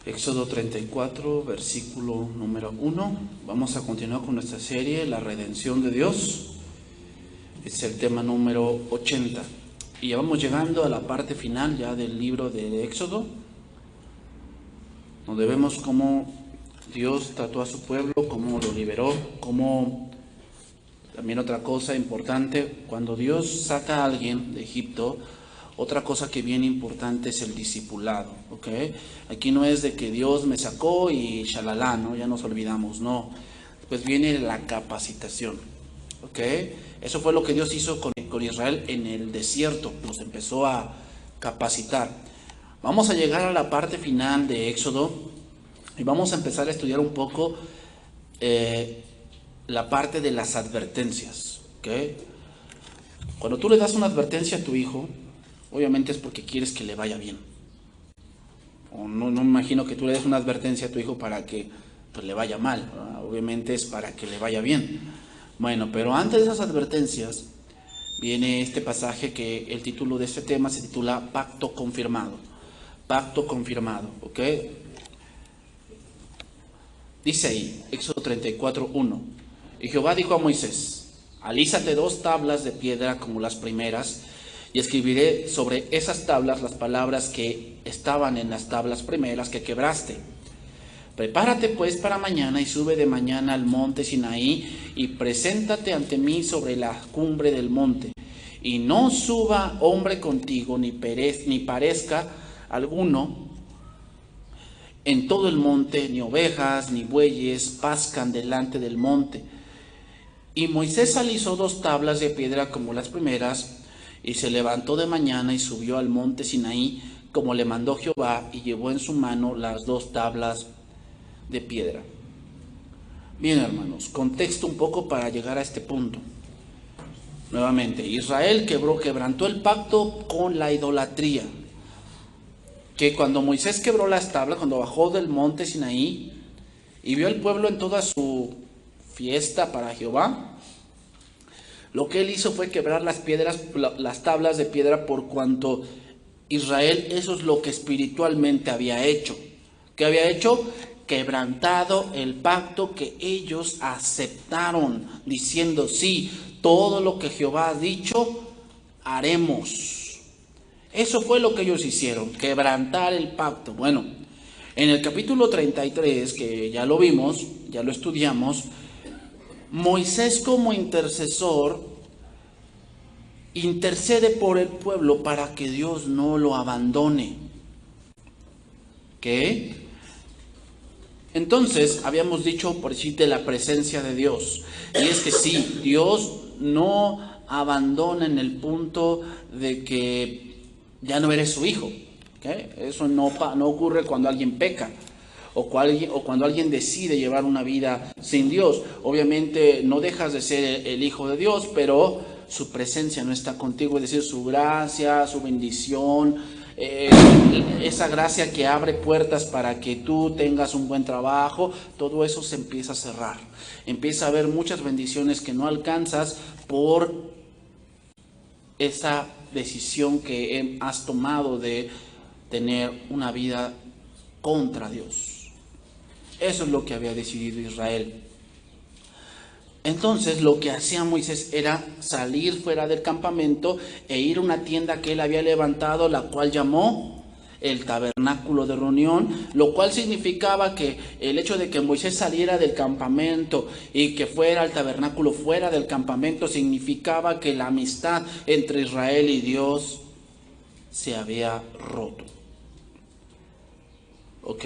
Éxodo 34, versículo número 1. Vamos a continuar con nuestra serie, La redención de Dios. Es el tema número 80. Y ya vamos llegando a la parte final ya del libro de Éxodo, donde vemos cómo Dios trató a su pueblo, cómo lo liberó, cómo... También otra cosa importante, cuando Dios saca a alguien de Egipto, otra cosa que bien importante es el discipulado, ¿ok? Aquí no es de que Dios me sacó y shalala, ¿no? Ya nos olvidamos, no. Después viene la capacitación, ¿ok? Eso fue lo que Dios hizo con Israel en el desierto, los empezó a capacitar. Vamos a llegar a la parte final de Éxodo y vamos a empezar a estudiar un poco la parte de las advertencias, ¿ok? Cuando tú le das una advertencia a tu hijo, obviamente es porque quieres que le vaya bien. O no me imagino que tú le des una advertencia a tu hijo para que pues, le vaya mal, ¿verdad? Obviamente es para que le vaya bien. Bueno, pero antes de esas advertencias viene este pasaje que el título de este tema se titula Pacto Confirmado. Pacto confirmado, ¿ok? Dice ahí, Éxodo 34, 1. Y Jehová dijo a Moisés: alízate 2 tablas de piedra como las primeras, y escribiré sobre esas tablas las palabras que estaban en las tablas primeras que quebraste. Prepárate pues para mañana y sube de mañana al monte Sinaí y preséntate ante mí sobre la cumbre del monte. Y no suba hombre contigo, ni parezca alguno en todo el monte, ni ovejas, ni bueyes pascan delante del monte. Y Moisés alisó 2 tablas de piedra como las primeras, y se levantó de mañana y subió al monte Sinaí, como le mandó Jehová, y llevó en su mano las 2 tablas de piedra. Bien, hermanos, contexto un poco para llegar a este punto. Nuevamente, Israel quebrantó el pacto con la idolatría. Que cuando Moisés quebró las tablas, cuando bajó del monte Sinaí y vio al pueblo en toda su fiesta para Jehová, lo que él hizo fue quebrar las tablas de piedra, por cuanto Israel eso es lo que espiritualmente había hecho. ¿Qué había hecho? Quebrantado el pacto que ellos aceptaron, diciendo: sí, todo lo que Jehová ha dicho, haremos. Eso fue lo que ellos hicieron, quebrantar el pacto. Bueno, en el capítulo 33, que ya lo vimos, ya lo estudiamos, Moisés como intercesor intercede por el pueblo para que Dios no lo abandone. ¿Qué? Entonces, habíamos dicho por decir de la presencia de Dios. Y es que sí, Dios no abandona en el punto de que ya no eres su hijo. ¿Okay? Eso no ocurre cuando alguien peca. O cuando alguien decide llevar una vida sin Dios. Obviamente no dejas de ser el hijo de Dios, pero su presencia no está contigo, es decir, su gracia, su bendición, esa gracia que abre puertas para que tú tengas un buen trabajo, todo eso se empieza a cerrar. Empieza a haber muchas bendiciones que no alcanzas por esa decisión que has tomado de tener una vida contra Dios. Eso es lo que había decidido Israel. Entonces lo que hacía Moisés era salir fuera del campamento e ir a una tienda que él había levantado, la cual llamó el tabernáculo de reunión, lo cual significaba que el hecho de que Moisés saliera del campamento y que fuera al tabernáculo fuera del campamento significaba que la amistad entre Israel y Dios se había roto. ¿Ok?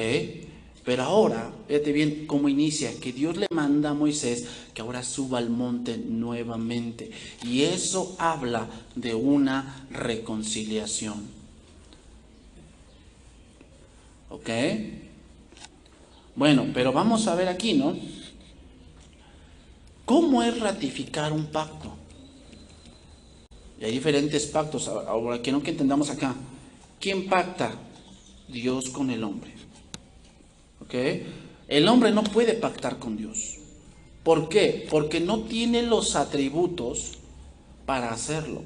Pero ahora, fíjate bien cómo inicia, que Dios le manda a Moisés que ahora suba al monte nuevamente. Y eso habla de una reconciliación. ¿Ok? Bueno, pero vamos a ver aquí, ¿no? ¿Cómo es ratificar un pacto? Y hay diferentes pactos. Ahora, quiero que entendamos acá. ¿Quién pacta? Dios con el hombre. ¿Okay? El hombre no puede pactar con Dios. ¿Por qué? Porque no tiene los atributos para hacerlo.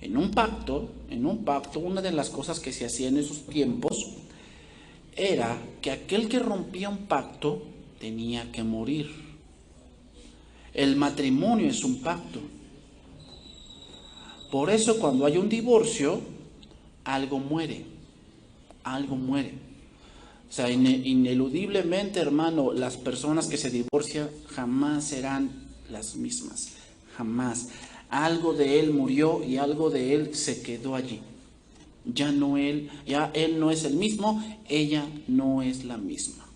En un pacto, una de las cosas que se hacía en esos tiempos era que aquel que rompía un pacto tenía que morir. El matrimonio es un pacto. Por eso cuando hay un divorcio, algo muere. Algo muere. O sea, ineludiblemente, hermano, las personas que se divorcian jamás serán las mismas. Jamás. Algo de él murió y algo de él se quedó allí. Ya él no es el mismo, ella no es la misma.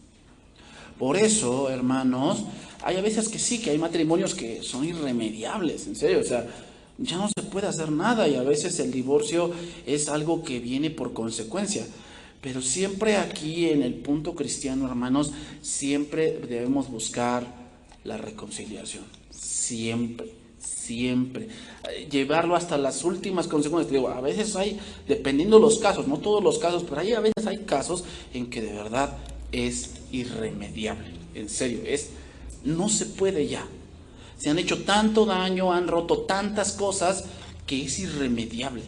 Por eso, hermanos, hay a veces que sí, que hay matrimonios que son irremediables, en serio, o sea, ya no se puede hacer nada y a veces el divorcio es algo que viene por consecuencia. Pero siempre aquí en el punto cristiano, hermanos, siempre debemos buscar la reconciliación. Siempre, siempre. Llevarlo hasta las últimas consecuencias. Digo, a veces hay, dependiendo de los casos, no todos los casos, pero a veces hay casos en que de verdad es irremediable. En serio, no se puede ya. Se han hecho tanto daño, han roto tantas cosas que es irremediable.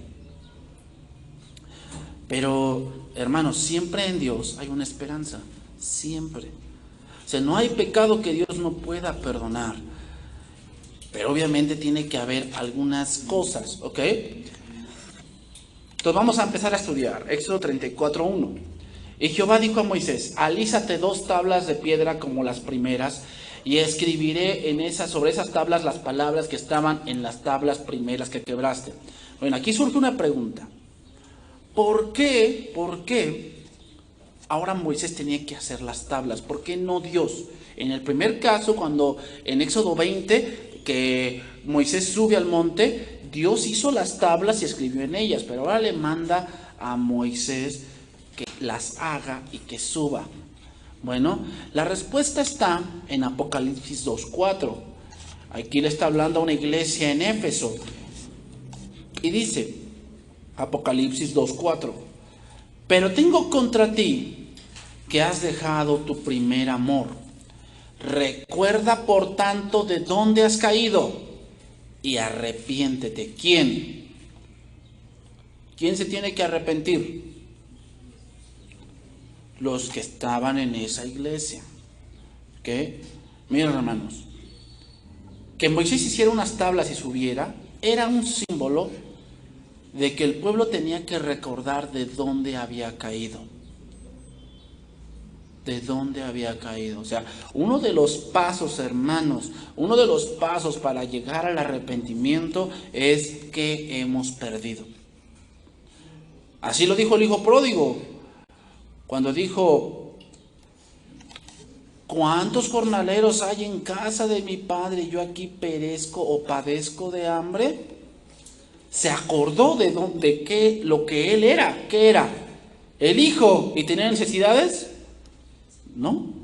Pero, hermanos, siempre en Dios hay una esperanza, siempre. O sea, no hay pecado que Dios no pueda perdonar. Pero obviamente tiene que haber algunas cosas, ¿ok? Entonces vamos a empezar a estudiar. Éxodo 34:1. Y Jehová dijo a Moisés: alízate 2 tablas de piedra como las primeras, y escribiré sobre esas tablas las palabras que estaban en las tablas primeras que quebraste. Bueno, aquí surge una pregunta. ¿Por qué ahora Moisés tenía que hacer las tablas? ¿Por qué no Dios? En el primer caso, cuando en Éxodo 20, que Moisés sube al monte, Dios hizo las tablas y escribió en ellas, pero ahora le manda a Moisés que las haga y que suba. Bueno, la respuesta está en Apocalipsis 2:4. Aquí le está hablando a una iglesia en Éfeso. Y dice, Apocalipsis 2:4: pero tengo contra ti que has dejado tu primer amor. Recuerda por tanto de dónde has caído y arrepiéntete. ¿Quién? ¿Quién se tiene que arrepentir? Los que estaban en esa iglesia. ¿Ok? Miren, hermanos, que Moisés hiciera unas tablas y subiera era un símbolo de que el pueblo tenía que recordar de dónde había caído. De dónde había caído. O sea, uno de los pasos, hermanos, uno de los pasos para llegar al arrepentimiento es que hemos perdido. Así lo dijo el hijo pródigo, cuando dijo: ¿cuántos jornaleros hay en casa de mi padre y yo aquí perezco o padezco de hambre? Se acordó de lo que él era. ¿Qué era? ¿El hijo? ¿Y tenía necesidades? No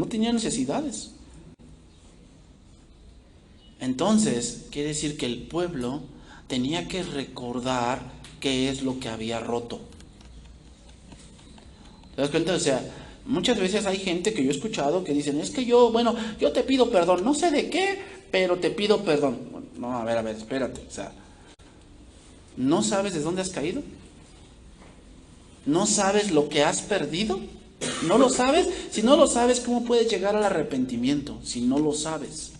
tenía necesidades. Entonces, quiere decir que el pueblo tenía que recordar qué es lo que había roto. ¿Te das cuenta? O sea, muchas veces hay gente que yo he escuchado que dicen: es que yo te pido perdón, no sé de qué, pero te pido perdón. Bueno, no, a ver, espérate, o sea, ¿no sabes de dónde has caído? ¿No sabes lo que has perdido? ¿No lo sabes? Si no lo sabes, ¿cómo puedes llegar al arrepentimiento? Si no lo sabes.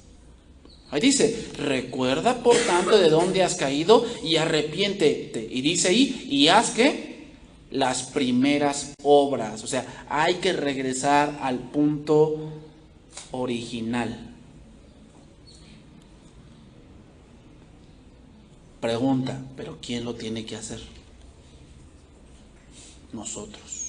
Ahí dice: recuerda por tanto de dónde has caído y arrepiéntete. Y dice ahí: y haz ¿qué? Las primeras obras. O sea, hay que regresar al punto original. Pregunta: ¿pero quién lo tiene que hacer? Nosotros.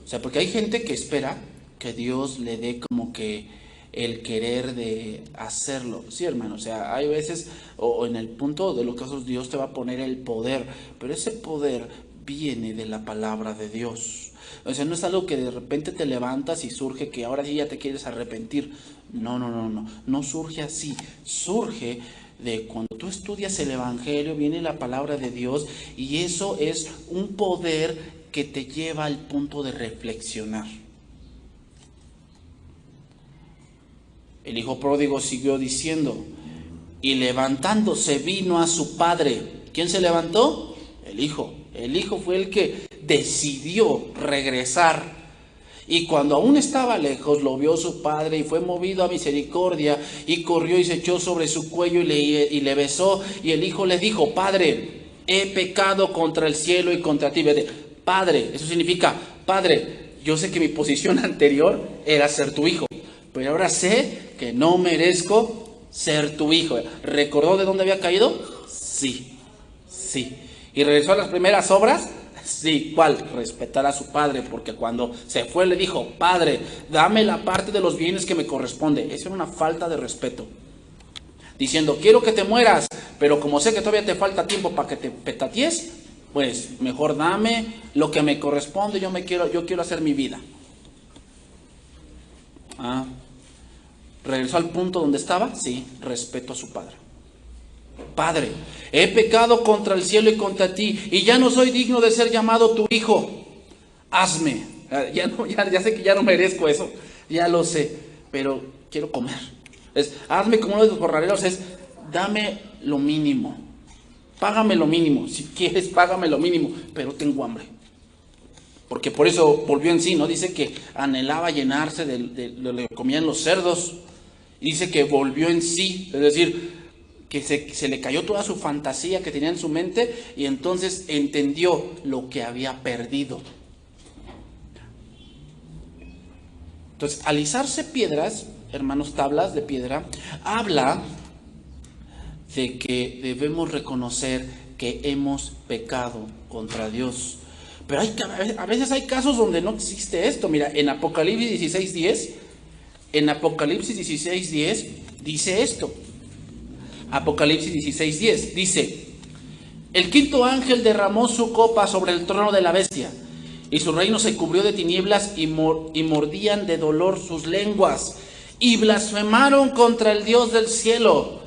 O sea, porque hay gente que espera que Dios le dé como que el querer de hacerlo. Sí, hermano, o sea, hay veces, o en el punto de los casos, Dios te va a poner el poder, pero ese poder viene de la palabra de Dios. O sea, no es algo que de repente te levantas y surge que ahora sí ya te quieres arrepentir. No surge así. Surge de cuando tú estudias el Evangelio, viene la palabra de Dios y eso es un poder que te lleva al punto de reflexionar. El hijo pródigo siguió diciendo: y levantándose vino a su padre. ¿Quién se levantó? El hijo. El hijo fue el que decidió regresar. Y cuando aún estaba lejos, lo vio su padre y fue movido a misericordia y corrió y se echó sobre su cuello y le besó. Y el hijo le dijo: Padre, he pecado contra el cielo y contra ti. Padre, eso significa: Padre, yo sé que mi posición anterior era ser tu hijo, pero ahora sé que no merezco ser tu hijo. ¿Recordó de dónde había caído? Sí. ¿Y regresó a las primeras obras? Sí. ¿Cuál? Respetar a su padre, porque cuando se fue le dijo: Padre, dame la parte de los bienes que me corresponde. Eso era una falta de respeto. Diciendo: quiero que te mueras, pero como sé que todavía te falta tiempo para que te petatees, pues mejor dame lo que me corresponde, yo quiero hacer mi vida. ¿Regresó al punto donde estaba? Sí, respeto a su padre. Padre, he pecado contra el cielo y contra ti, y ya no soy digno de ser llamado tu hijo. Hazme. Ya sé que ya no merezco eso, ya lo sé, pero quiero comer. Hazme como uno de los jornaleros, dame lo mínimo. Págame lo mínimo, si quieres págame lo mínimo, pero tengo hambre. Porque por eso volvió en sí, ¿no? Dice que anhelaba llenarse de lo que comían los cerdos. Dice que volvió en sí, es decir, que se le cayó toda su fantasía que tenía en su mente y entonces entendió lo que había perdido. Entonces, alisarse piedras, hermanos, tablas de piedra, habla de que debemos reconocer que hemos pecado contra Dios. Pero a veces hay casos donde no existe esto. Mira, en Apocalipsis 16:10, dice esto. Apocalipsis 16:10 dice: el quinto ángel derramó su copa sobre el trono de la bestia, y su reino se cubrió de tinieblas, y mordían de dolor sus lenguas, y blasfemaron contra el Dios del cielo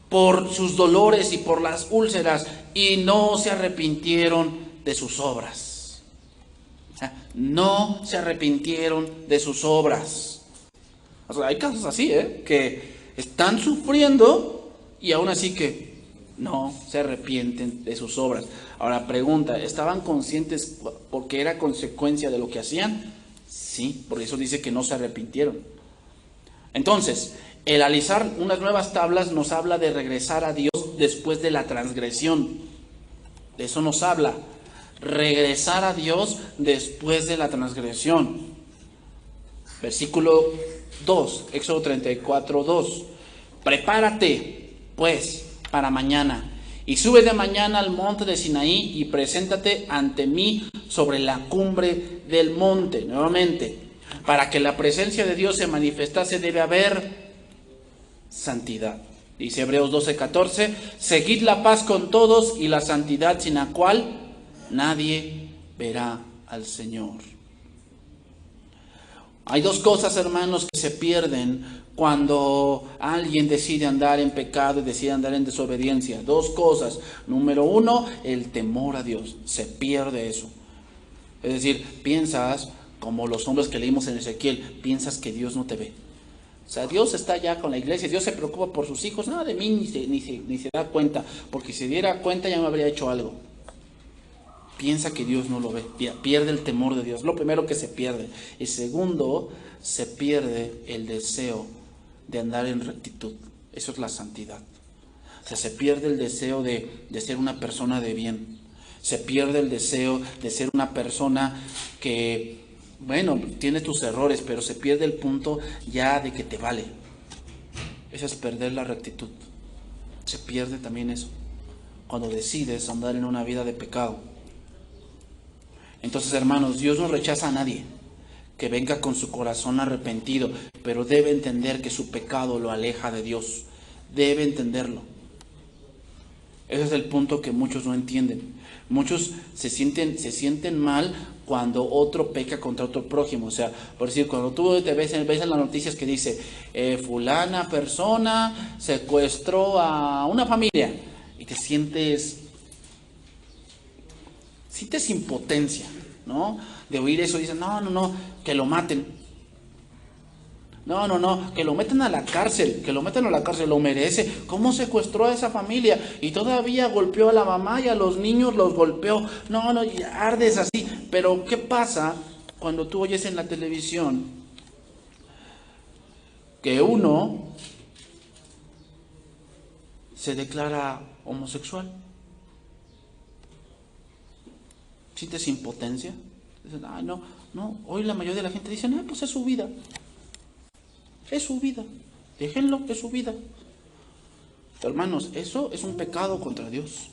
por sus dolores y por las úlceras, y no se arrepintieron de sus obras. No se arrepintieron de sus obras. O sea, hay casos así, que están sufriendo y aún así que no se arrepienten de sus obras. Ahora pregunta, ¿estaban conscientes porque era consecuencia de lo que hacían? Sí, por eso dice que no se arrepintieron. Entonces, el alisar unas nuevas tablas nos habla de regresar a Dios después de la transgresión. De eso nos habla. Regresar a Dios después de la transgresión. Versículo 2, Éxodo 34:2. Prepárate, pues, para mañana, y sube de mañana al monte de Sinaí y preséntate ante mí sobre la cumbre del monte. Nuevamente, para que la presencia de Dios se manifestase debe haber santidad. Dice Hebreos 12:14, seguid la paz con todos y la santidad, sin la cual nadie verá al Señor. Hay dos cosas, hermanos, que se pierden cuando alguien decide andar en pecado y decide andar en desobediencia. Dos cosas. Número uno, el temor a Dios. Se pierde eso. Es decir, piensas, como los hombres que leímos en Ezequiel, piensas que Dios no te ve. O sea, Dios está ya con la iglesia, Dios se preocupa por sus hijos, nada de mí ni se da cuenta, porque si se diera cuenta ya me habría hecho algo. Piensa que Dios no lo ve, pierde el temor de Dios, lo primero que se pierde. Y segundo, se pierde el deseo de andar en rectitud, eso es la santidad. O sea, se pierde el deseo de ser una persona de bien, se pierde el deseo de ser una persona que, bueno, tiene tus errores, pero se pierde el punto ya de que te vale. Eso es perder la rectitud. Se pierde también eso, cuando decides andar en una vida de pecado. Entonces, hermanos, Dios no rechaza a nadie que venga con su corazón arrepentido, pero debe entender que su pecado lo aleja de Dios. Debe entenderlo. Ese es el punto que muchos no entienden. Muchos se sienten mal cuando otro peca contra otro prójimo. O sea, por decir, cuando tú te ves en las noticias que dice, fulana persona secuestró a una familia, y te sientes impotencia, ¿no? De oír eso, dicen, no, que lo maten. No, que lo metan a la cárcel, lo merece. ¿Cómo secuestró a esa familia? Y todavía golpeó a la mamá y a los niños los golpeó. No, y ardes así. Pero ¿qué pasa cuando tú oyes en la televisión que uno se declara homosexual? ¿Sientes impotencia? Dicen, ay, no, hoy la mayoría de la gente dice, no, pues es su vida, déjenlo, es su vida. Hermanos, eso es un pecado contra Dios.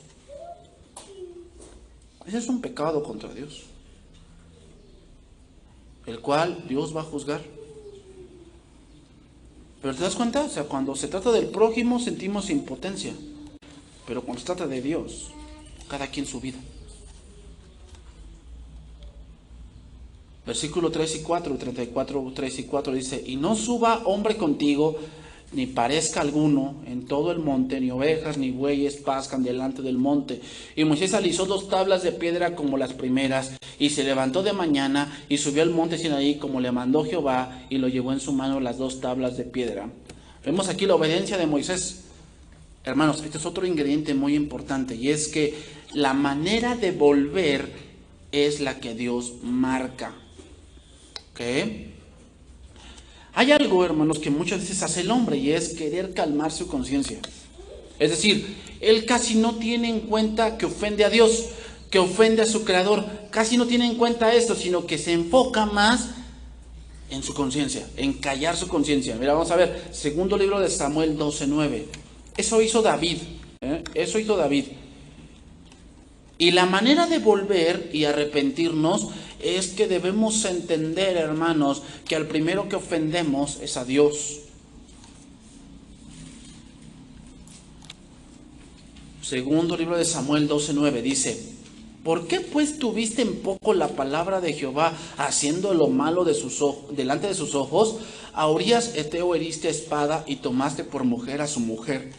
Ese es un pecado contra Dios, el cual Dios va a juzgar. Pero ¿te das cuenta? O sea, cuando se trata del prójimo sentimos impotencia, pero cuando se trata de Dios, cada quien su vida. Versículo 3 y 4, 34, 3 y 4 dice, y no suba hombre contigo, ni parezca alguno en todo el monte, ni ovejas ni bueyes pascan delante del monte. Y Moisés alisó 2 tablas de piedra como las primeras, y se levantó de mañana y subió al monte Sinaí como le mandó Jehová, y lo llevó en su mano las 2 tablas de piedra. Vemos aquí la obediencia de Moisés. Hermanos, este es otro ingrediente muy importante, y es que la manera de volver es la que Dios marca. ¿Okay? Hay algo, hermanos, que muchas veces hace el hombre, y es querer calmar su conciencia. Es decir, él casi no tiene en cuenta que ofende a Dios, que ofende a su creador. Casi no tiene en cuenta esto, sino que se enfoca más en su conciencia, en callar su conciencia. Mira, vamos a ver, segundo libro de Samuel 12:9. Eso hizo David, eso hizo David. Y la manera de volver y arrepentirnos es que debemos entender, hermanos, que al primero que ofendemos es a Dios. Segundo libro de Samuel 12:9 dice, ¿por qué pues tuviste en poco la palabra de Jehová, haciendo lo malo delante de sus ojos? A Urías Eteo heriste a espada y tomaste por mujer a su mujer,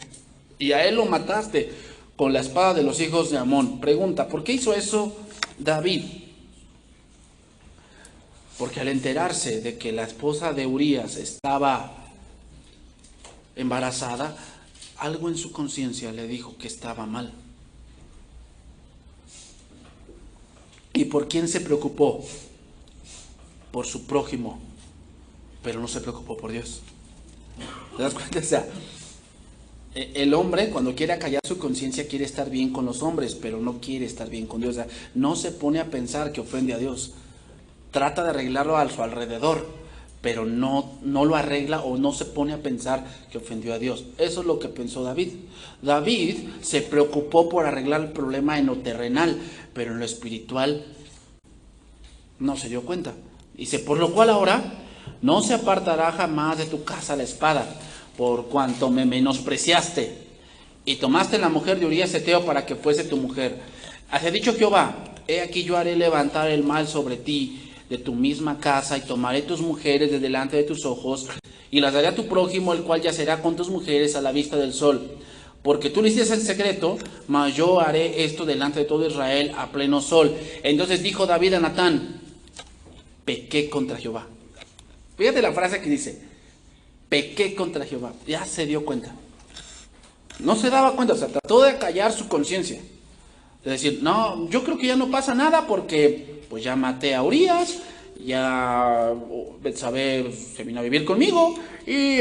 y a él lo mataste con la espada de los hijos de Amón. Pregunta, ¿por qué hizo eso David? Porque al enterarse de que la esposa de Urías estaba embarazada, algo en su conciencia le dijo que estaba mal. ¿Y por quién se preocupó? Por su prójimo, pero no se preocupó por Dios. ¿Te das cuenta? O sea, el hombre cuando quiere acallar su conciencia quiere estar bien con los hombres, pero no quiere estar bien con Dios. O sea, no se pone a pensar que ofende a Dios. Trata de arreglarlo a su alrededor, pero no lo arregla o no se pone a pensar que ofendió a Dios. Eso es lo que pensó David. David se preocupó por arreglar el problema en lo terrenal, pero en lo espiritual no se dio cuenta. Dice, por lo cual ahora no se apartará jamás de tu casa la espada, por cuanto me menospreciaste y tomaste la mujer de Urías Eteo para que fuese tu mujer. Así ha dicho Jehová, he aquí yo haré levantar el mal sobre ti de tu misma casa, y tomaré tus mujeres de delante de tus ojos, y las daré a tu prójimo, el cual yacerá con tus mujeres a la vista del sol. Porque tú lo hiciste en secreto, mas yo haré esto delante de todo Israel a pleno sol. Entonces dijo David a Natán, pequé contra Jehová. Fíjate la frase que dice, pequé contra Jehová. Ya se dio cuenta. No se daba cuenta, o sea, trató de callar su conciencia. De decir, no, yo creo que ya no pasa nada porque pues ya maté a Urías, ya Betsabé se vino a vivir conmigo y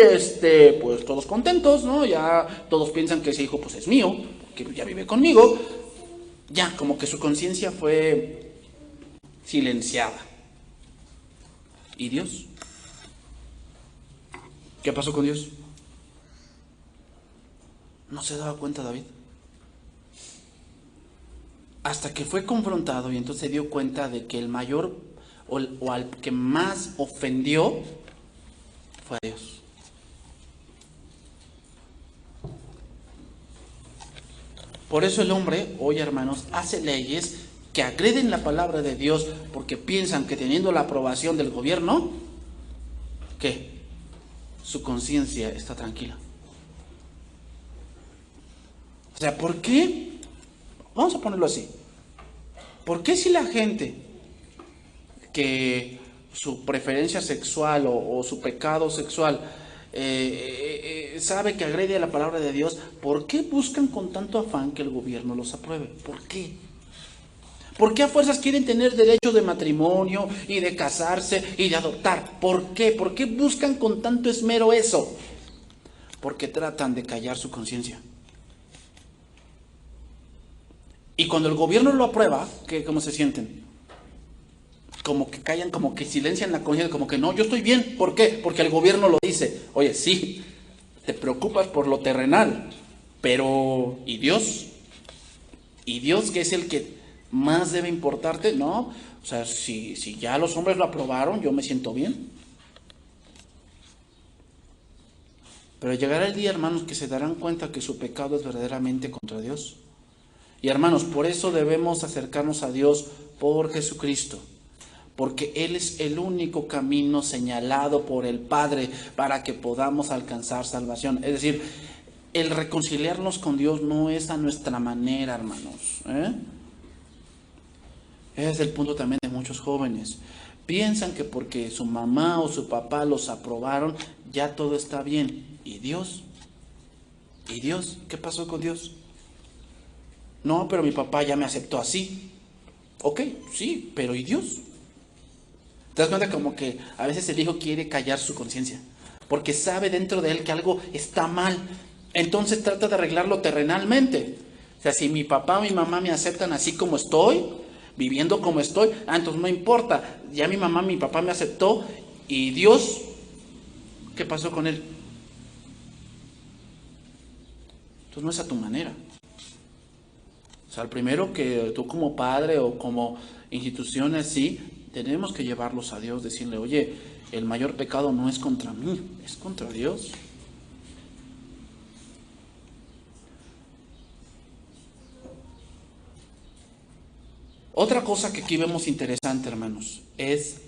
pues todos contentos, ¿no? Ya todos piensan que ese hijo pues es mío, que ya vive conmigo. Ya, como que su conciencia fue silenciada. ¿Y Dios? ¿Qué pasó con Dios? No se daba cuenta David. Hasta que fue confrontado y entonces se dio cuenta de que el mayor o al que más ofendió fue a Dios. Por eso el hombre, hoy hermanos, hace leyes que agreden la palabra de Dios porque piensan que teniendo la aprobación del gobierno, ¿qué? Su conciencia está tranquila. O sea, ¿por qué? Vamos a ponerlo así. ¿Por qué si la gente que su preferencia sexual o su pecado sexual, sabe que agrede a la palabra de Dios, ¿por qué buscan con tanto afán que el gobierno los apruebe? ¿Por qué? ¿Por qué a fuerzas quieren tener derecho de matrimonio y de casarse y de adoptar? ¿Por qué? ¿Por qué buscan con tanto esmero eso? Porque tratan de callar su conciencia. Y cuando el gobierno lo aprueba, ¿cómo se sienten? Como que callan, como que silencian la conciencia, como que no, yo estoy bien. ¿Por qué? Porque el gobierno lo dice. Oye, sí, te preocupas por lo terrenal, pero ¿y Dios? ¿Y Dios, que es el que más debe importarte? No, o sea, si ya los hombres lo aprobaron, yo me siento bien. Pero llegará el día, hermanos, que se darán cuenta que su pecado es verdaderamente contra Dios. Y hermanos, por eso debemos acercarnos a Dios por Jesucristo, porque Él es el único camino señalado por el Padre para que podamos alcanzar salvación. Es decir, el reconciliarnos con Dios no es a nuestra manera, hermanos. Ese es el punto también de muchos jóvenes. Piensan que porque su mamá o su papá los aprobaron, ya todo está bien. ¿Y Dios? ¿Y Dios? ¿Qué pasó con Dios? No, pero mi papá ya me aceptó así. Ok, sí, pero ¿y Dios? ¿Te das cuenta como que a veces el hijo quiere callar su conciencia? Porque sabe dentro de él que algo está mal. Entonces trata de arreglarlo terrenalmente. O sea, si mi papá o mi mamá me aceptan así como estoy, viviendo como estoy, entonces no importa. Ya mi mamá, mi papá me aceptó. ¿Y Dios? ¿Qué pasó con él? Entonces no es a tu manera. O sea, el primero que tú como padre o como institución así, tenemos que llevarlos a Dios, decirle, oye, el mayor pecado no es contra mí, es contra Dios. Otra cosa que aquí vemos interesante, hermanos, es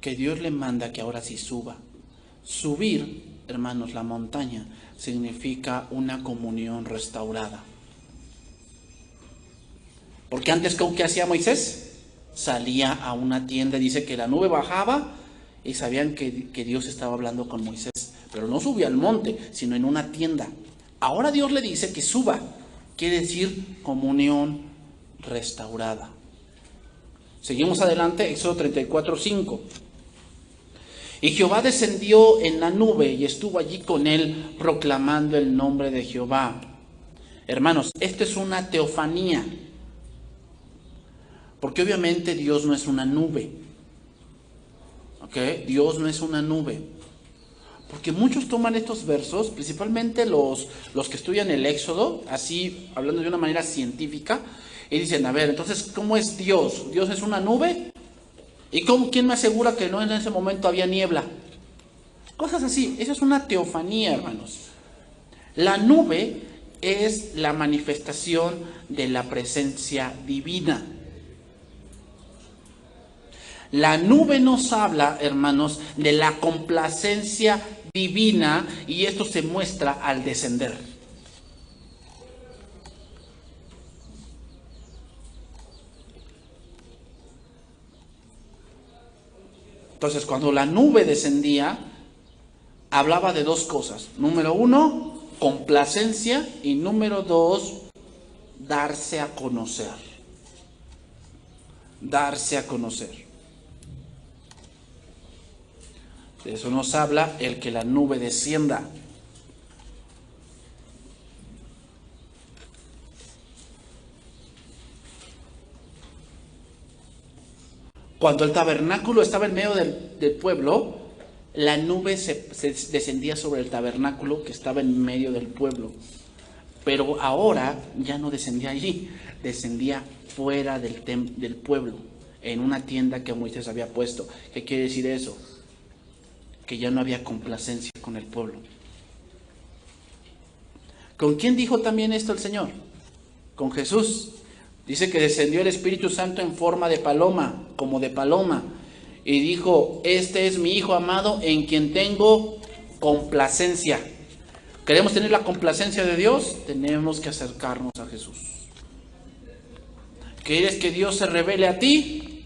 que Dios le manda que ahora sí suba. Subir, hermanos, la montaña significa una comunión restaurada. Porque antes, ¿qué hacía Moisés? Salía a una tienda, dice que la nube bajaba y sabían que Dios estaba hablando con Moisés. Pero no subía al monte, sino en una tienda. Ahora Dios le dice que suba, quiere decir comunión restaurada. Seguimos adelante, Éxodo 34:5. Y Jehová descendió en la nube y estuvo allí con él proclamando el nombre de Jehová. Hermanos, esto es una teofanía. Porque obviamente Dios no es una nube. ¿Ok? Dios no es una nube. Porque muchos toman estos versos, principalmente los que estudian el Éxodo, así hablando de una manera científica, y dicen, a ver, entonces, ¿cómo es Dios? ¿Dios es una nube? ¿Y quién me asegura que no en ese momento había niebla? Cosas así. Eso es una teofanía, hermanos. La nube es la manifestación de la presencia divina. La nube nos habla, hermanos, de la complacencia divina, y esto se muestra al descender. Entonces, cuando la nube descendía, hablaba de dos cosas. Número uno, complacencia, y número dos, darse a conocer. Darse a conocer. De eso nos habla el que la nube descienda. Cuando el tabernáculo estaba en medio del pueblo, la nube se descendía sobre el tabernáculo que estaba en medio del pueblo. Pero ahora ya no descendía allí, descendía fuera del pueblo, en una tienda que Moisés había puesto. ¿Qué quiere decir eso? Que ya no había complacencia con el pueblo. ¿Con quién dijo también esto el Señor? Con Jesús. Dice que descendió el Espíritu Santo en forma de paloma, como de paloma, y dijo, este es mi Hijo amado en quien tengo complacencia. ¿Queremos tener la complacencia de Dios? Tenemos que acercarnos a Jesús. ¿Quieres que Dios se revele a ti?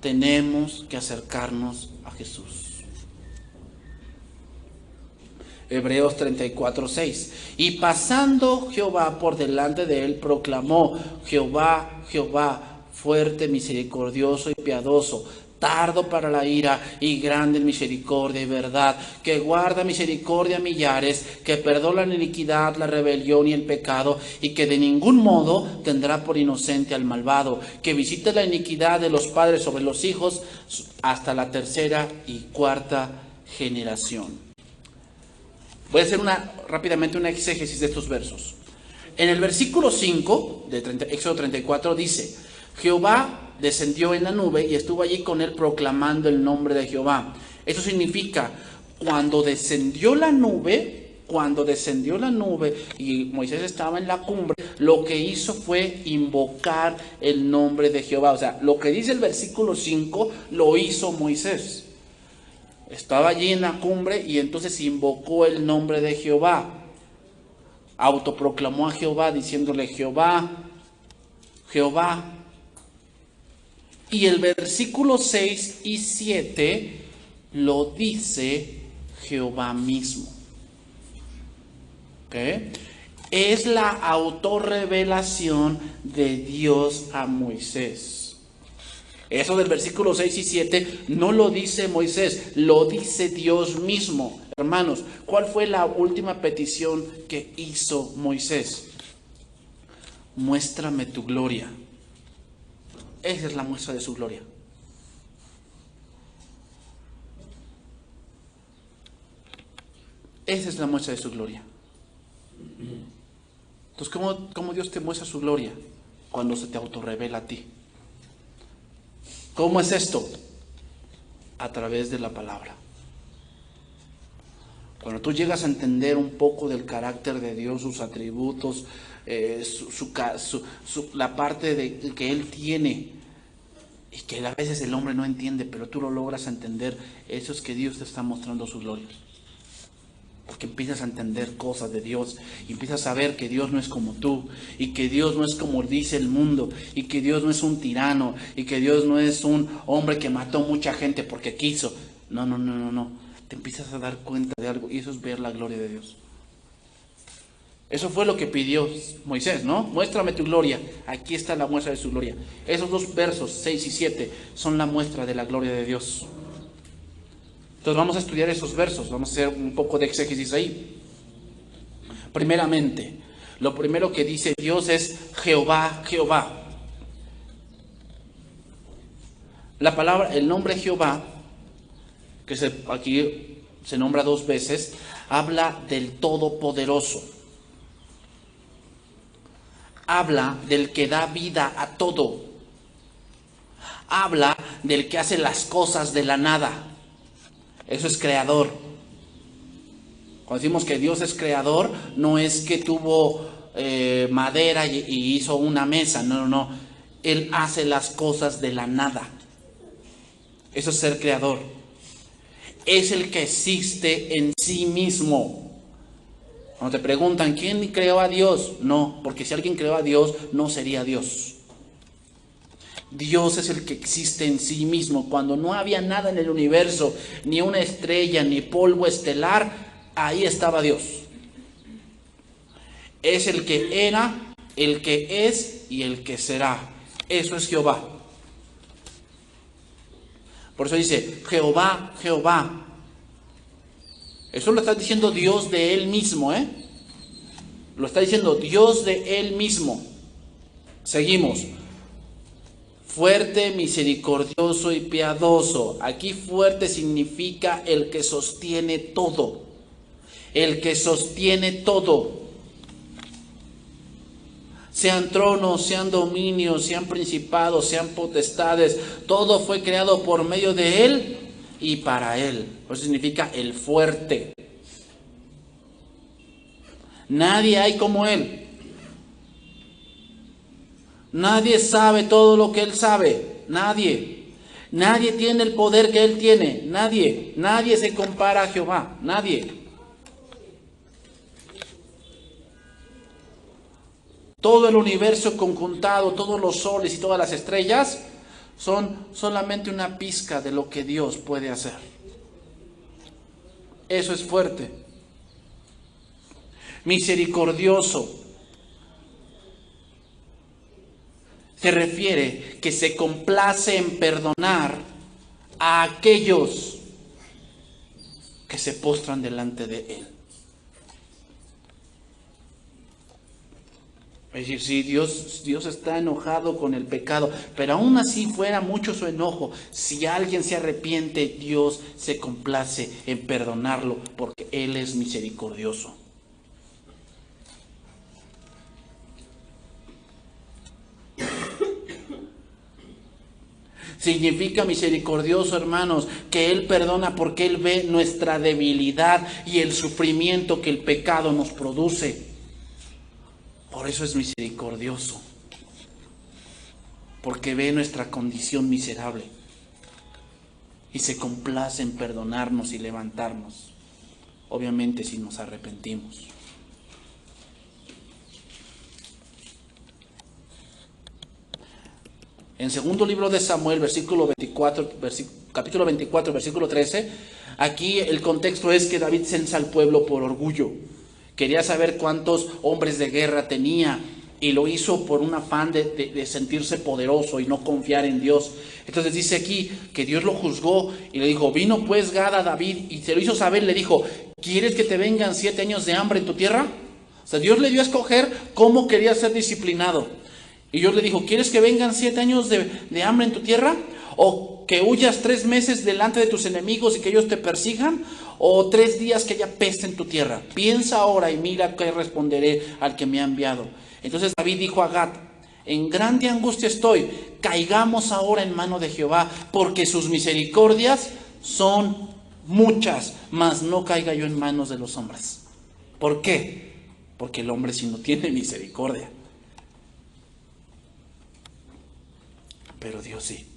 tenemos que acercarnos a Jesús. Hebreos 34:6. Y pasando Jehová por delante de él, proclamó: Jehová, Jehová, fuerte, misericordioso y piadoso, tardo para la ira y grande en misericordia y verdad, que guarda misericordia a millares, que perdona la iniquidad, la rebelión y el pecado, y que de ningún modo tendrá por inocente al malvado, que visita la iniquidad de los padres sobre los hijos hasta la tercera y cuarta generación. Voy a hacer rápidamente una exégesis de estos versos. En el versículo 5 de Éxodo 34 dice: Jehová descendió en la nube y estuvo allí con él proclamando el nombre de Jehová. Eso significa, cuando descendió la nube y Moisés estaba en la cumbre, lo que hizo fue invocar el nombre de Jehová. O sea, lo que dice el versículo 5 lo hizo Moisés. Estaba allí en la cumbre y entonces invocó el nombre de Jehová. Autoproclamó a Jehová diciéndole: Jehová, Jehová. Y el versículo 6 y 7 lo dice Jehová mismo. ¿Okay? Es la autorrevelación de Dios a Moisés. Eso del versículo 6 y 7 no lo dice Moisés, lo dice Dios mismo. Hermanos, ¿cuál fue la última petición que hizo Moisés? Muéstrame tu gloria. Esa es la muestra de su gloria. Esa es la muestra de su gloria. Entonces, ¿cómo Dios te muestra su gloria? Cuando se te autorrevela a ti. ¿Cómo es esto? A través de la palabra. Cuando tú llegas a entender un poco del carácter de Dios, sus atributos, la parte de que Él tiene, y que a veces el hombre no entiende, pero tú lo logras entender, eso es que Dios te está mostrando su gloria. Porque empiezas a entender cosas de Dios, y empiezas a ver que Dios no es como tú, y que Dios no es como dice el mundo, y que Dios no es un tirano, y que Dios no es un hombre que mató mucha gente porque quiso. No. Te empiezas a dar cuenta de algo, y eso es ver la gloria de Dios. Eso fue lo que pidió Moisés, ¿no? Muéstrame tu gloria. Aquí está la muestra de su gloria. Esos dos versos, 6 y 7, son la muestra de la gloria de Dios. Entonces vamos a estudiar esos versos, vamos a hacer un poco de exégesis ahí. Primeramente, lo primero que dice Dios es Jehová, Jehová. La palabra, el nombre Jehová, que aquí se nombra 2 veces, habla del Todopoderoso. Habla del que da vida a todo. Habla del que hace las cosas de la nada. Eso es creador. Cuando decimos que Dios es creador, no es que tuvo madera y hizo una mesa. No. Él hace las cosas de la nada. Eso es ser creador. Es el que existe en sí mismo. Cuando te preguntan, ¿quién creó a Dios? No, porque si alguien creó a Dios, no sería Dios. Dios es el que existe en sí mismo. Cuando no había nada en el universo, ni una estrella, ni polvo estelar, ahí estaba Dios. Es el que era, el que es y el que será. Eso es Jehová. Por eso dice, Jehová, Jehová. Eso lo está diciendo Dios de Él mismo, ¿eh? Lo está diciendo Dios de Él mismo. Seguimos. Fuerte, misericordioso y piadoso. Aquí fuerte significa el que sostiene todo. El que sostiene todo. Sean tronos, sean dominios, sean principados, sean potestades. Todo fue creado por medio de Él y para Él. Eso significa el fuerte. Nadie hay como Él. Nadie sabe todo lo que Él sabe. Nadie. Nadie tiene el poder que Él tiene. Nadie. Nadie se compara a Jehová. Nadie. Todo el universo conjuntado, todos los soles y todas las estrellas, son solamente una pizca de lo que Dios puede hacer. Eso es fuerte. Misericordioso se refiere que se complace en perdonar a aquellos que se postran delante de Él. Es decir, sí, Dios está enojado con el pecado, pero aún así fuera mucho su enojo, si alguien se arrepiente, Dios se complace en perdonarlo, porque Él es misericordioso. Significa misericordioso, hermanos, que Él perdona porque Él ve nuestra debilidad y el sufrimiento que el pecado nos produce. Por eso es misericordioso, porque ve nuestra condición miserable y se complace en perdonarnos y levantarnos, obviamente si nos arrepentimos. En segundo libro de Samuel, capítulo 24, versículo 13, aquí el contexto es que David censa al pueblo por orgullo. Quería saber cuántos hombres de guerra tenía y lo hizo por un afán de sentirse poderoso y no confiar en Dios. Entonces dice aquí que Dios lo juzgó y le dijo, vino pues Gad a David y se lo hizo saber, le dijo, ¿quieres que te vengan 7 años de hambre en tu tierra? O sea, Dios le dio a escoger cómo quería ser disciplinado. Y Dios le dijo, ¿quieres que vengan 7 años de hambre en tu tierra? ¿O que huyas 3 meses delante de tus enemigos y que ellos te persigan? ¿O 3 días que haya peste en tu tierra? Piensa ahora y mira qué responderé al que me ha enviado. Entonces David dijo a Gad, en grande angustia estoy, caigamos ahora en mano de Jehová, porque sus misericordias son muchas, mas no caiga yo en manos de los hombres. ¿Por qué? Porque el hombre si no tiene misericordia. Pero Dios sí.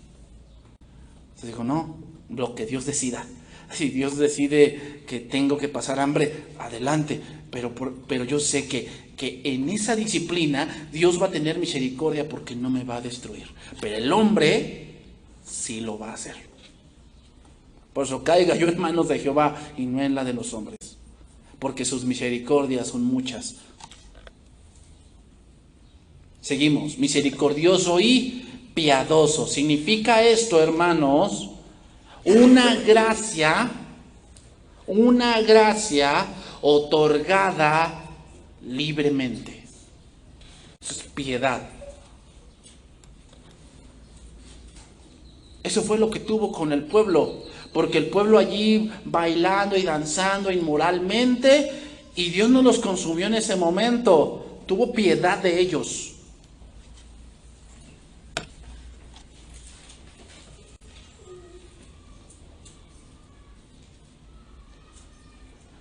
Entonces dijo, no, lo que Dios decida. Si Dios decide que tengo que pasar hambre, adelante. Pero yo sé que en esa disciplina Dios va a tener misericordia porque no me va a destruir. Pero el hombre sí lo va a hacer. Por eso caiga yo en manos de Jehová y no en la de los hombres. Porque sus misericordias son muchas. Seguimos. Misericordioso y piadoso. Significa esto, hermanos, una gracia otorgada libremente. Eso es piedad. Eso fue lo que tuvo con el pueblo, porque el pueblo allí bailando y danzando inmoralmente, y Dios no los consumió en ese momento, tuvo piedad de ellos.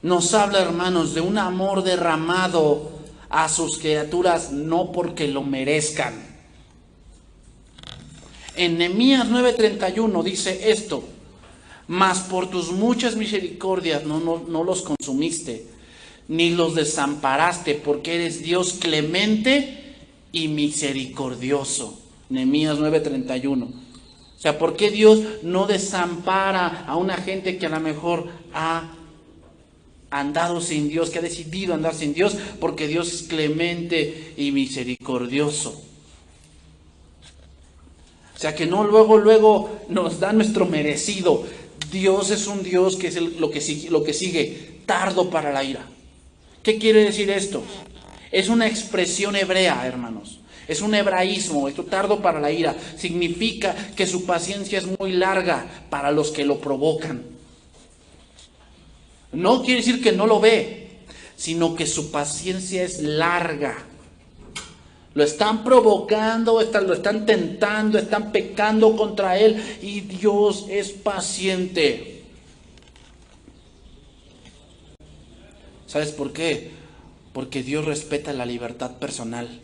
Nos habla, hermanos, de un amor derramado a sus criaturas no porque lo merezcan. En Nehemías 9:31 dice esto, mas por tus muchas misericordias no los consumiste, ni los desamparaste, porque eres Dios clemente y misericordioso. Nehemías 9:31. O sea, ¿por qué Dios no desampara a una gente que a lo mejor ha andado sin Dios, que ha decidido andar sin Dios? Porque Dios es clemente y misericordioso. O sea, que no luego nos da nuestro merecido. Dios es un Dios que es lo que sigue, tardo para la ira. ¿Qué quiere decir esto? Es una expresión hebrea, hermanos. Es un hebraísmo, esto tardo para la ira. Significa que su paciencia es muy larga para los que lo provocan. No quiere decir que no lo ve, sino que su paciencia es larga. Lo están provocando, lo están tentando, están pecando contra él y Dios es paciente. ¿Sabes por qué? Porque Dios respeta la libertad personal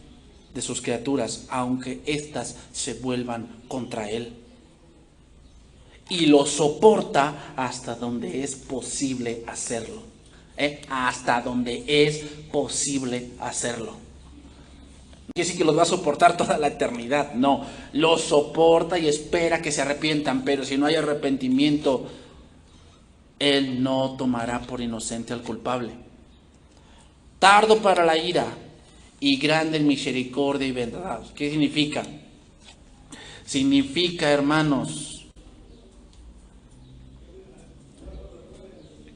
de sus criaturas, aunque éstas se vuelvan contra él. Y lo soporta hasta donde es posible hacerlo. Hasta donde es posible hacerlo. quiere decir que los va a soportar toda la eternidad. No, los soporta y espera que se arrepientan, pero si no hay arrepentimiento, Él no tomará por inocente al culpable. Tardo para la ira y grande en misericordia y verdad. ¿Qué significa? Significa, hermanos,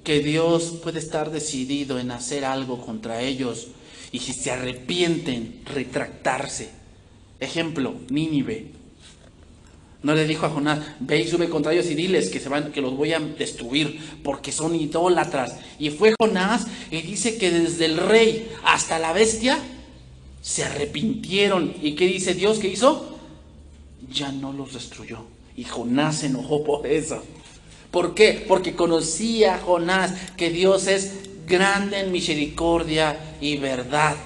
que Dios puede estar decidido en hacer algo contra ellos y si se arrepienten, retractarse. Ejemplo, Nínive. No le dijo a Jonás, ve y sube contra ellos y diles que los voy a destruir porque son idólatras. Y fue Jonás y dice que desde el rey hasta la bestia se arrepintieron. ¿Y qué dice Dios que hizo? Ya no los destruyó. Y Jonás se enojó por eso. ¿Por qué? Porque conocía Jonás que Dios es grande en misericordia y verdad.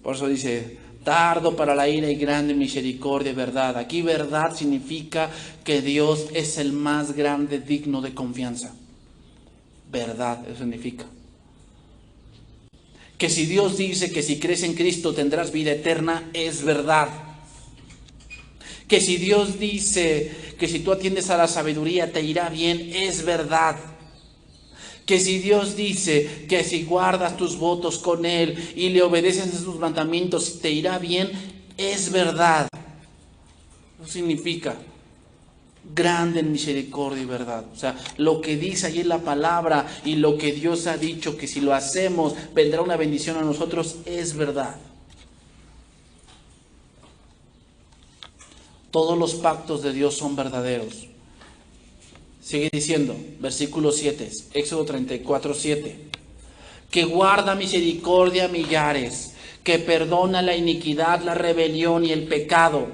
Por eso dice, tardo para la ira y grande misericordia y verdad. Aquí verdad significa que Dios es el más grande, digno de confianza. Verdad, eso significa. Que si Dios dice que si crees en Cristo tendrás vida eterna, es verdad. Que si Dios dice que si tú atiendes a la sabiduría te irá bien, es verdad. Que si Dios dice que si guardas tus votos con Él y le obedeces a sus mandamientos te irá bien, es verdad. Eso significa grande en misericordia y verdad. O sea, lo que dice ahí en la palabra y lo que Dios ha dicho, que si lo hacemos vendrá una bendición a nosotros, es verdad. Todos los pactos de Dios son verdaderos. Sigue diciendo, versículo 7, Éxodo 34, 7. Que guarda misericordia a millares, que perdona la iniquidad, la rebelión y el pecado.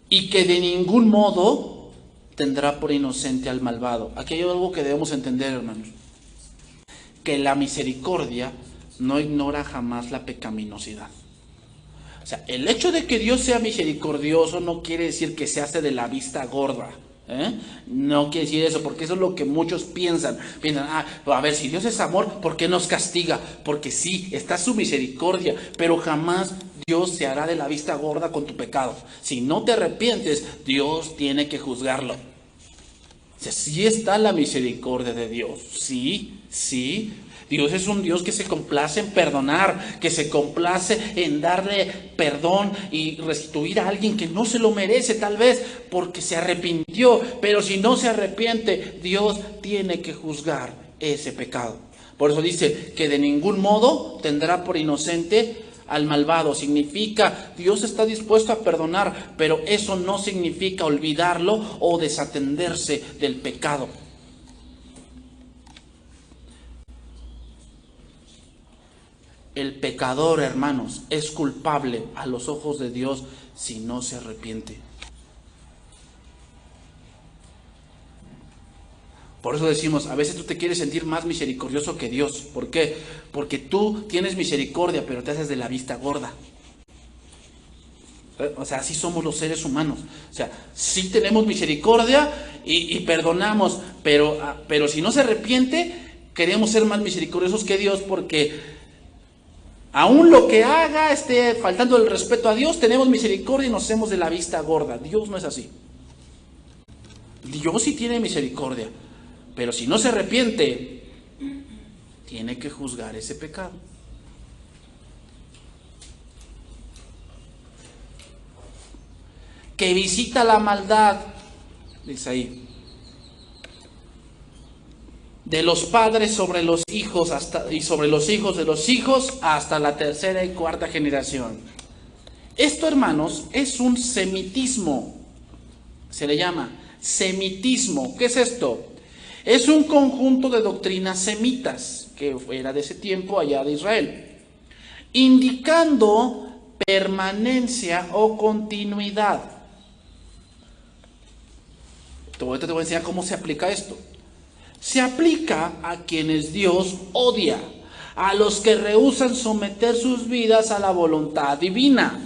Y que de ningún modo tendrá por inocente al malvado. Aquí hay algo que debemos entender, hermanos. Que la misericordia no ignora jamás la pecaminosidad. O sea, el hecho de que Dios sea misericordioso no quiere decir que se hace de la vista gorda. No quiere decir eso, porque eso es lo que muchos piensan. Piensan, a ver, si Dios es amor, ¿por qué nos castiga? Porque sí, está su misericordia, pero jamás Dios se hará de la vista gorda con tu pecado. Si no te arrepientes, Dios tiene que juzgarlo. O sea, sí está la misericordia de Dios, sí. Dios es un Dios que se complace en perdonar, que se complace en darle perdón y restituir a alguien que no se lo merece tal vez porque se arrepintió. Pero si no se arrepiente, Dios tiene que juzgar ese pecado. Por eso dice que de ningún modo tendrá por inocente al malvado. Significa, Dios está dispuesto a perdonar, pero eso no significa olvidarlo o desatenderse del pecado. El pecador, hermanos, es culpable a los ojos de Dios si no se arrepiente. Por eso decimos, a veces tú te quieres sentir más misericordioso que Dios. ¿Por qué? Porque tú tienes misericordia, pero te haces de la vista gorda. O sea, así somos los seres humanos. O sea, sí tenemos misericordia y perdonamos, pero si no se arrepiente, queremos ser más misericordiosos que Dios porque aún lo que haga esté faltando el respeto a Dios, tenemos misericordia y nos hacemos de la vista gorda. Dios no es así. Dios sí tiene misericordia, pero si no se arrepiente, tiene que juzgar ese pecado. Que visita la maldad, dice ahí, de los padres sobre los hijos y sobre los hijos de los hijos hasta la tercera y cuarta generación. Esto, hermanos, es un semitismo. Se le llama semitismo. ¿Qué es esto? Es un conjunto de doctrinas semitas que era de ese tiempo allá de Israel, indicando permanencia o continuidad. Ahorita te voy a enseñar cómo se aplica esto. Se aplica a quienes Dios odia, a los que rehúsan someter sus vidas a la voluntad divina.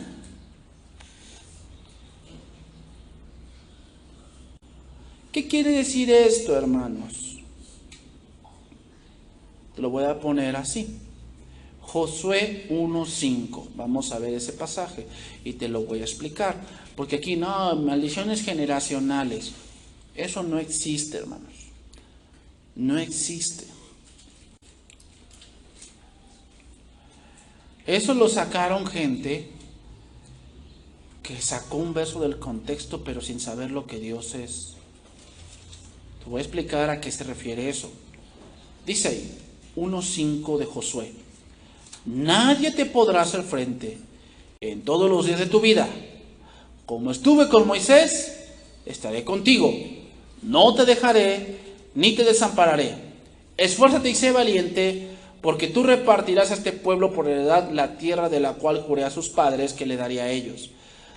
¿Qué quiere decir esto, hermanos? Te lo voy a poner así. Josué 1:5. Vamos a ver ese pasaje y te lo voy a explicar. Porque aquí no, maldiciones generacionales. Eso no existe, hermanos. No existe. Eso lo sacaron gente que sacó un verso del contexto, pero sin saber lo que Dios es. Te voy a explicar a qué se refiere eso. Dice ahí, 1:5 de Josué. Nadie te podrá hacer frente en todos los días de tu vida. Como estuve con Moisés, estaré contigo. No te dejaré, ni te desampararé. Esfuérzate y sé valiente, porque tú repartirás a este pueblo por heredad la tierra de la cual juré a sus padres que le daría a ellos.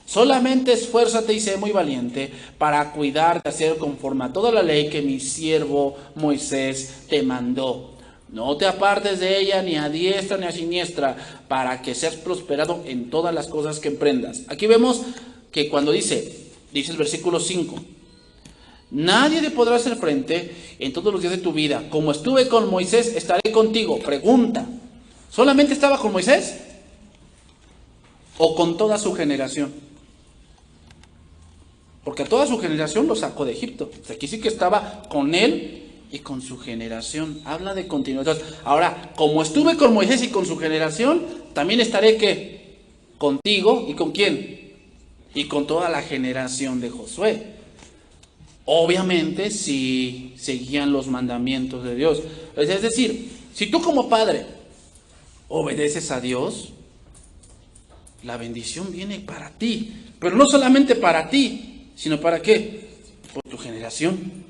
Solamente esfuérzate y sé muy valiente para cuidar de hacer conforme a toda la ley que mi siervo Moisés te mandó. No te apartes de ella ni a diestra ni a siniestra, para que seas prosperado en todas las cosas que emprendas. Aquí vemos que cuando dice el versículo 5, nadie te podrá hacer frente en todos los días de tu vida. Como estuve con Moisés, estaré contigo. Pregunta, ¿solamente estaba con Moisés? ¿O con toda su generación? Porque a toda su generación lo sacó de Egipto. O sea, aquí sí que estaba con él y con su generación. Habla de continuidad. Ahora, como estuve con Moisés y con su generación, también estaré ¿qué? Contigo. ¿Y con quién? Y con toda la generación de Josué. Obviamente si seguían los mandamientos de Dios. Es decir, si tú como padre obedeces a Dios, la bendición viene para ti. Pero no solamente para ti, sino ¿para qué? Por tu generación.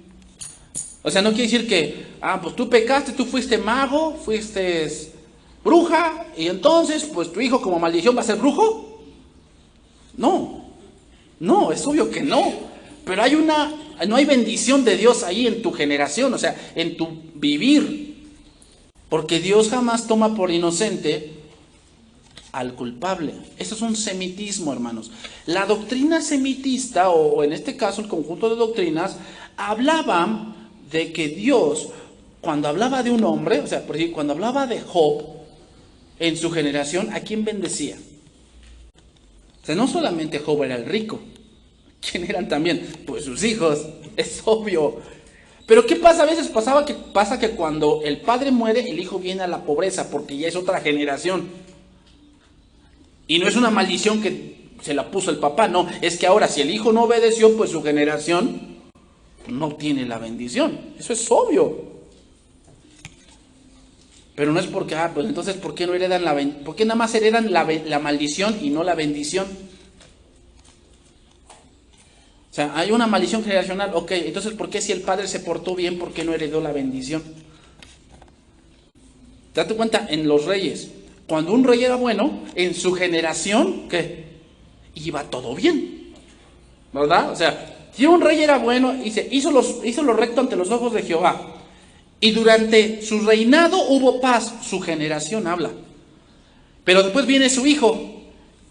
O sea, no quiere decir que, pues tú pecaste, tú fuiste mago, fuiste bruja, y entonces, pues tu hijo como maldición va a ser brujo. No, es obvio que no. Pero no hay bendición de Dios ahí en tu generación, o sea, en tu vivir. Porque Dios jamás toma por inocente al culpable. Eso es un semitismo, hermanos. La doctrina semitista, o en este caso el conjunto de doctrinas, hablaba de que Dios, cuando hablaba de un hombre, o sea, por ejemplo, cuando hablaba de Job en su generación, ¿a quién bendecía? O sea, no solamente Job era el rico. ¿Quién eran también? Pues sus hijos, es obvio. Pero ¿qué pasa? A veces pasa que cuando el padre muere, el hijo viene a la pobreza, porque ya es otra generación. Y no es una maldición que se la puso el papá, no. Es que ahora si el hijo no obedeció, pues su generación no tiene la bendición. Eso es obvio. Pero no es porque, pues entonces, ¿por qué no heredan por qué nada más heredan la maldición y no la bendición? O sea, hay una maldición generacional, ok, entonces ¿por qué si el padre se portó bien, por qué no heredó la bendición? Date cuenta, en los reyes, cuando un rey era bueno, en su generación, ¿qué? Iba todo bien, ¿verdad? O sea, si un rey era bueno, hizo lo recto ante los ojos de Jehová, y durante su reinado hubo paz, su generación habla. Pero después viene su hijo,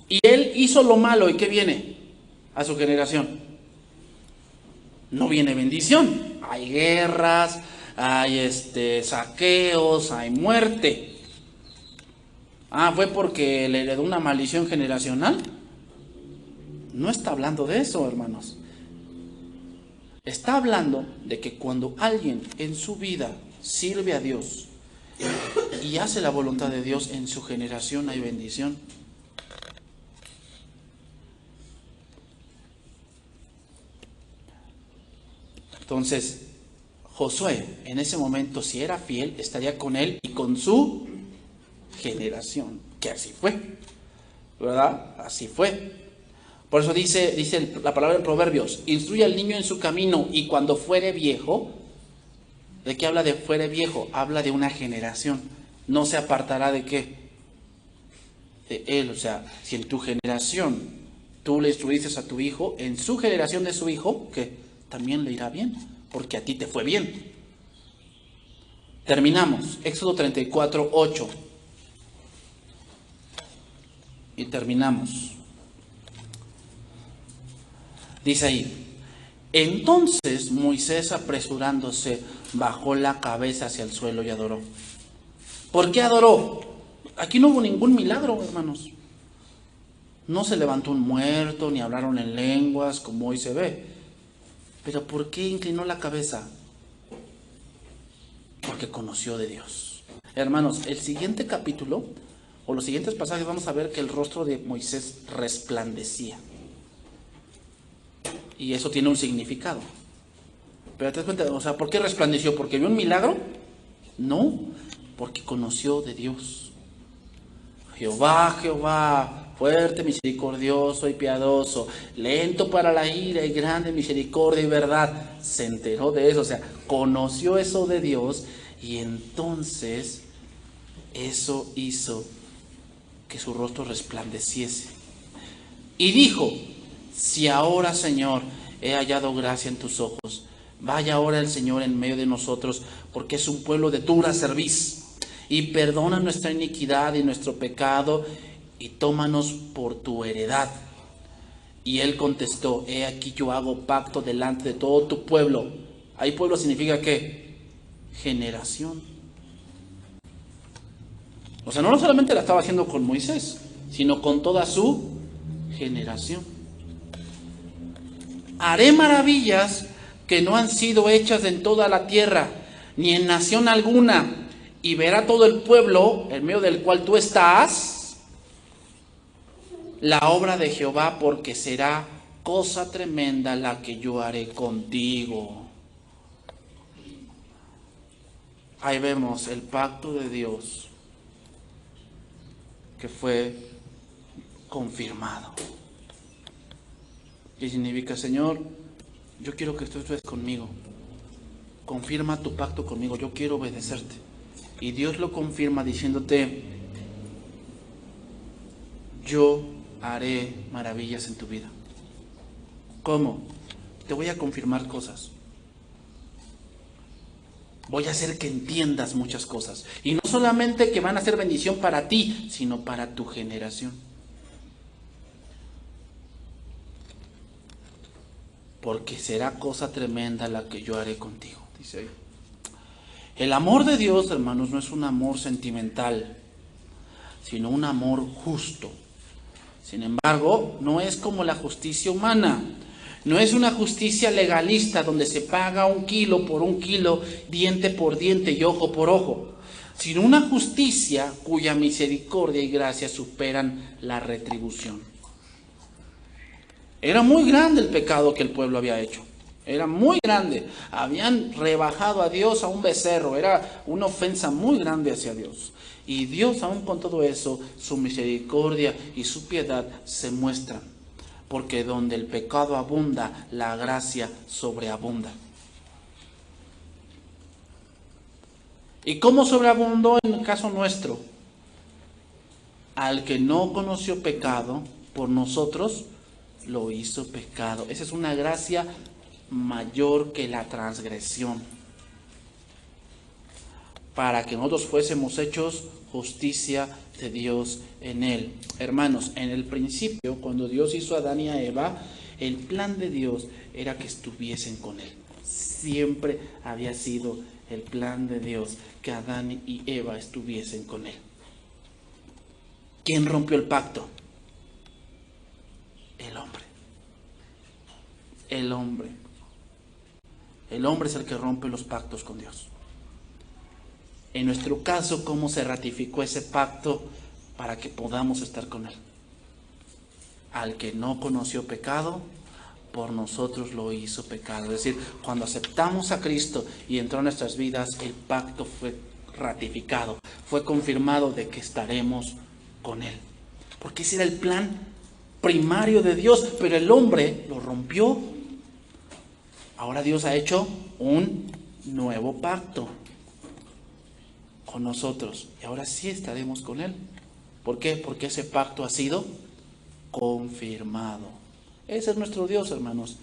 y él hizo lo malo, ¿y qué viene? A su generación. No viene bendición. Hay guerras, hay saqueos, hay muerte. ¿Fue porque le heredó una maldición generacional? No está hablando de eso, hermanos. Está hablando de que cuando alguien en su vida sirve a Dios y hace la voluntad de Dios, en su generación hay bendición. Entonces, Josué, en ese momento, si era fiel, estaría con él y con su generación, que así fue, ¿verdad? Así fue. Por eso dice la palabra en Proverbios, instruye al niño en su camino y cuando fuere viejo, ¿de qué habla de fuere viejo? Habla de una generación, no se apartará de qué? De él, o sea, si en tu generación tú le instruiste a tu hijo, en su generación de su hijo, ¿qué? También le irá bien, porque a ti te fue bien. Terminamos, Éxodo 34:8. Y terminamos. Dice ahí, Entonces Moisés, apresurándose, bajó la cabeza hacia el suelo y adoró. ¿Por qué adoró? Aquí no hubo ningún milagro, hermanos. No se levantó un muerto, ni hablaron en lenguas, como hoy se ve. Pero ¿por qué inclinó la cabeza? Porque conoció de Dios. Hermanos, el siguiente capítulo, o los siguientes pasajes, vamos a ver que el rostro de Moisés resplandecía. Y eso tiene un significado. Pero te das cuenta, o sea, ¿por qué resplandeció? ¿Porque vio un milagro? No, porque conoció de Dios. Jehová, Jehová, fuerte, misericordioso y piadoso, lento para la ira y grande misericordia y verdad. Se enteró de eso, o sea, conoció eso de Dios, y entonces eso hizo que su rostro resplandeciese. Y dijo: si ahora, Señor, he hallado gracia en tus ojos, vaya ahora el Señor en medio de nosotros, porque es un pueblo de dura cerviz, y perdona nuestra iniquidad y nuestro pecado, y tómanos por tu heredad. Y él contestó: he aquí yo hago pacto delante de todo tu pueblo. Ahí pueblo significa ¿qué? Generación. O sea, no solamente la estaba haciendo con Moisés, sino con toda su generación. Haré maravillas que no han sido hechas en toda la tierra, ni en nación alguna, y verá todo el pueblo en medio del cual tú estás la obra de Jehová, porque será cosa tremenda la que yo haré contigo. Ahí vemos el pacto de Dios que fue confirmado. ¿Qué significa? Señor, yo quiero que tú estés conmigo. Confirma tu pacto conmigo, yo quiero obedecerte. Y Dios lo confirma diciéndote: yo haré maravillas en tu vida. ¿Cómo? Te voy a confirmar cosas. Voy a hacer que entiendas muchas cosas. Y no solamente que van a ser bendición para ti, sino para tu generación. Porque será cosa tremenda la que yo haré contigo, dice ahí. El amor de Dios, hermanos, no es un amor sentimental, sino un amor justo. Sin embargo, no es como la justicia humana. No es una justicia legalista donde se paga 1 kilo por 1 kilo, diente por diente y ojo por ojo, sino una justicia cuya misericordia y gracia superan la retribución. Era muy grande el pecado que el pueblo había hecho. Era muy grande. Habían rebajado a Dios a un becerro. Era una ofensa muy grande hacia Dios. Y Dios, aún con todo eso, su misericordia y su piedad se muestran. Porque donde el pecado abunda, la gracia sobreabunda. ¿Y cómo sobreabundó en el caso nuestro? Al que no conoció pecado, por nosotros lo hizo pecado. Esa es una gracia mayor que la transgresión, para que nosotros fuésemos hechos justicia de Dios en él. Hermanos, en el principio, cuando Dios hizo a Adán y a Eva, el plan de Dios era que estuviesen con él. Siempre había sido el plan de Dios que Adán y Eva estuviesen con él. ¿Quién rompió el pacto? El hombre. El hombre. El hombre es el que rompe los pactos con Dios. En nuestro caso, ¿cómo se ratificó ese pacto para que podamos estar con él? Al que no conoció pecado, por nosotros lo hizo pecado. Es decir, cuando aceptamos a Cristo y entró en nuestras vidas, el pacto fue ratificado, fue confirmado de que estaremos con él. Porque ese era el plan primario de Dios, pero el hombre lo rompió. Ahora Dios ha hecho un nuevo pacto con nosotros, y ahora sí estaremos con él. ¿Por qué? Porque ese pacto ha sido confirmado. Ese es nuestro Dios, hermanos.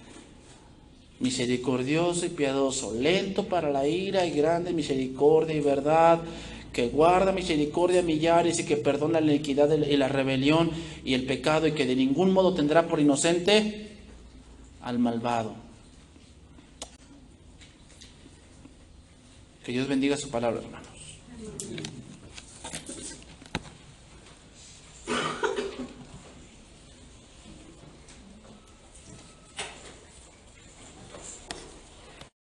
Misericordioso y piadoso, lento para la ira y grande misericordia y verdad, que guarda misericordia a millares y que perdona la iniquidad y la rebelión y el pecado, y que de ningún modo tendrá por inocente al malvado. Que Dios bendiga su palabra, hermanos.